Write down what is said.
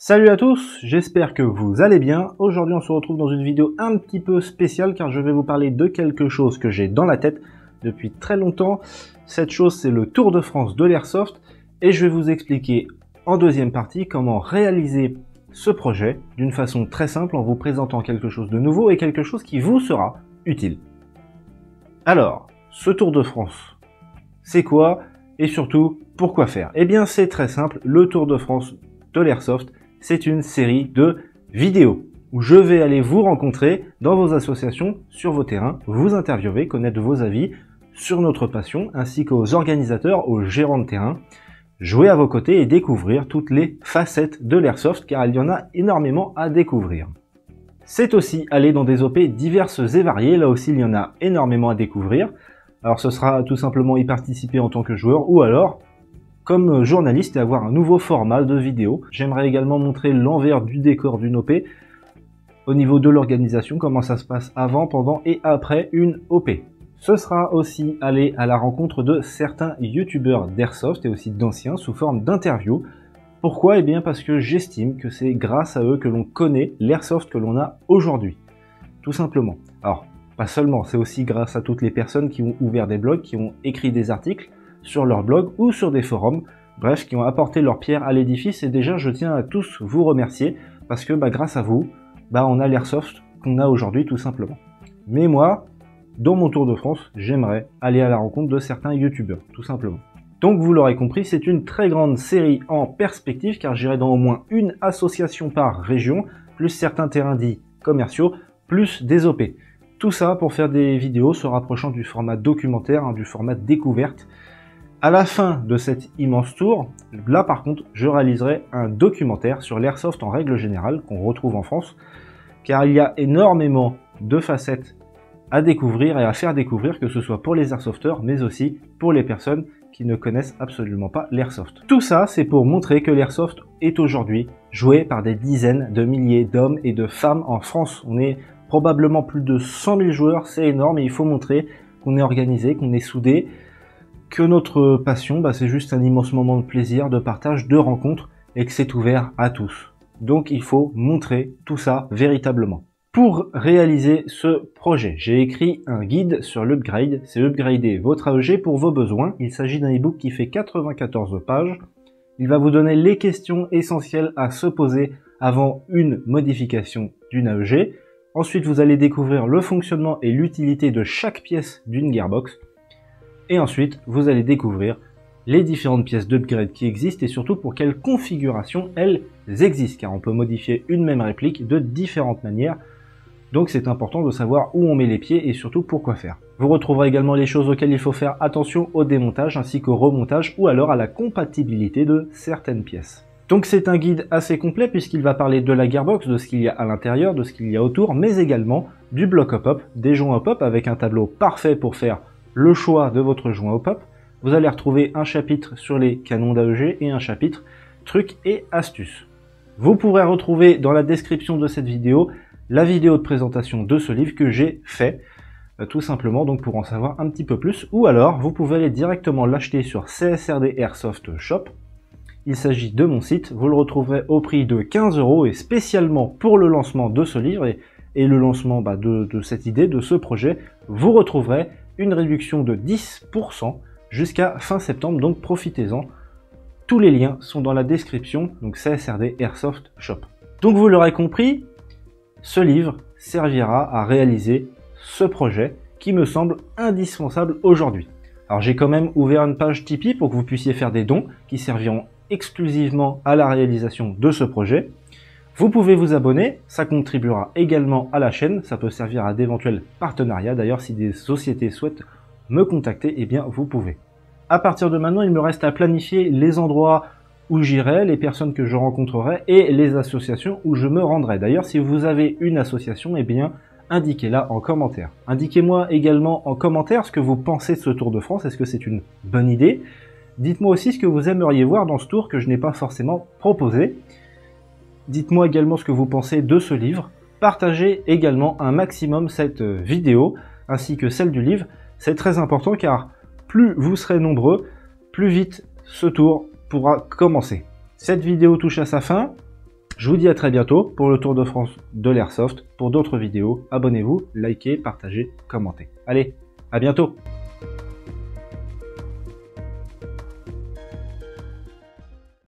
Salut à tous, j'espère que vous allez bien. Aujourd'hui on se retrouve dans une vidéo un petit peu spéciale car je vais vous parler de quelque chose que j'ai dans la tête depuis très longtemps. Cette chose c'est le Tour de France de l'Airsoft et je vais vous expliquer en deuxième partie comment réaliser ce projet d'une façon très simple en vous présentant quelque chose de nouveau et quelque chose qui vous sera utile. Alors, ce Tour de France, c'est quoi et surtout pourquoi faire? Eh bien c'est très simple, le Tour de France de l'Airsoft, c'est une série de vidéos où je vais aller vous rencontrer dans vos associations, sur vos terrains, vous interviewer, connaître vos avis sur notre passion, ainsi qu'aux organisateurs, aux gérants de terrain, jouer à vos côtés et découvrir toutes les facettes de l'Airsoft, car il y en a énormément à découvrir. C'est aussi aller dans des OP diverses et variées, là aussi il y en a énormément à découvrir. Alors ce sera tout simplement y participer en tant que joueur, ou alors comme journaliste et avoir un nouveau format de vidéo. J'aimerais également montrer l'envers du décor d'une OP au niveau de l'organisation, comment ça se passe avant, pendant et après une OP. Ce sera aussi aller à la rencontre de certains youtubeurs d'airsoft et aussi d'anciens sous forme d'interviews. Pourquoi? Eh bien parce que j'estime que c'est grâce à eux que l'on connaît l'airsoft que l'on a aujourd'hui. Tout simplement. Alors, pas seulement, c'est aussi grâce à toutes les personnes qui ont ouvert des blogs, qui ont écrit des articles sur leur blog ou sur des forums, bref, qui ont apporté leur pierre à l'édifice. Et déjà, je tiens à tous vous remercier parce que grâce à vous, on a l'airsoft qu'on a aujourd'hui tout simplement. Mais moi, dans mon Tour de France, j'aimerais aller à la rencontre de certains youtubeurs, tout simplement. Donc vous l'aurez compris, c'est une très grande série en perspective car j'irai dans au moins une association par région, plus certains terrains dits commerciaux, plus des OP. Tout ça pour faire des vidéos se rapprochant du format documentaire, du format découverte. À la fin de cet immense tour, là par contre, je réaliserai un documentaire sur l'airsoft en règle générale qu'on retrouve en France, car il y a énormément de facettes à découvrir et à faire découvrir, que ce soit pour les airsofters, mais aussi pour les personnes qui ne connaissent absolument pas l'airsoft. Tout ça, c'est pour montrer que l'airsoft est aujourd'hui joué par des dizaines de milliers d'hommes et de femmes en France. On est probablement plus de 100 000 joueurs, c'est énorme et il faut montrer qu'on est organisé, qu'on est soudé, que notre passion, c'est juste un immense moment de plaisir, de partage, de rencontre et que c'est ouvert à tous. Donc il faut montrer tout ça véritablement. Pour réaliser ce projet, j'ai écrit un guide sur l'upgrade. C'est upgrader votre AEG pour vos besoins. Il s'agit d'un e-book qui fait 94 pages. Il va vous donner les questions essentielles à se poser avant une modification d'une AEG. Ensuite, vous allez découvrir le fonctionnement et l'utilité de chaque pièce d'une gearbox. Et ensuite, vous allez découvrir les différentes pièces d'upgrade qui existent et surtout pour quelle configuration elles existent, car on peut modifier une même réplique de différentes manières. Donc c'est important de savoir où on met les pieds et surtout pourquoi faire. Vous retrouverez également les choses auxquelles il faut faire attention au démontage ainsi qu'au remontage ou alors à la compatibilité de certaines pièces. Donc c'est un guide assez complet puisqu'il va parler de la gearbox, de ce qu'il y a à l'intérieur, de ce qu'il y a autour, mais également du bloc hop-up, des joints hop-up avec un tableau parfait pour faire le choix de votre joint hop-up. Vous allez retrouver un chapitre sur les canons d'AEG et un chapitre trucs et astuces. Vous pourrez retrouver dans la description de cette vidéo la vidéo de présentation de ce livre que j'ai fait, tout simplement donc pour en savoir un petit peu plus, ou alors vous pouvez aller directement l'acheter sur CSRD Airsoft Shop. Il s'agit de mon site, vous le retrouverez au prix de 15 € et spécialement pour le lancement de ce livre et le lancement de cette idée, de ce projet, vous retrouverez une réduction de 10% jusqu'à fin septembre, donc profitez-en. Tous les liens sont dans la description, donc CSRD Airsoft Shop. Donc vous l'aurez compris, ce livre servira à réaliser ce projet qui me semble indispensable aujourd'hui. Alors j'ai quand même ouvert une page Tipeee pour que vous puissiez faire des dons qui serviront exclusivement à la réalisation de ce projet. Vous pouvez vous abonner, ça contribuera également à la chaîne, ça peut servir à d'éventuels partenariats. D'ailleurs, si des sociétés souhaitent me contacter, eh bien vous pouvez. À partir de maintenant, il me reste à planifier les endroits où j'irai, les personnes que je rencontrerai et les associations où je me rendrai. D'ailleurs, si vous avez une association, eh bien indiquez-la en commentaire. Indiquez-moi également en commentaire ce que vous pensez de ce Tour de France. Est-ce que c'est une bonne idée? Dites-moi aussi ce que vous aimeriez voir dans ce tour que je n'ai pas forcément proposé. Dites-moi également ce que vous pensez de ce livre. Partagez également un maximum cette vidéo ainsi que celle du livre. C'est très important car plus vous serez nombreux, plus vite ce tour pourra commencer. Cette vidéo touche à sa fin. Je vous dis à très bientôt pour le Tour de France de l'Airsoft. Pour d'autres vidéos, abonnez-vous, likez, partagez, commentez. Allez, à bientôt!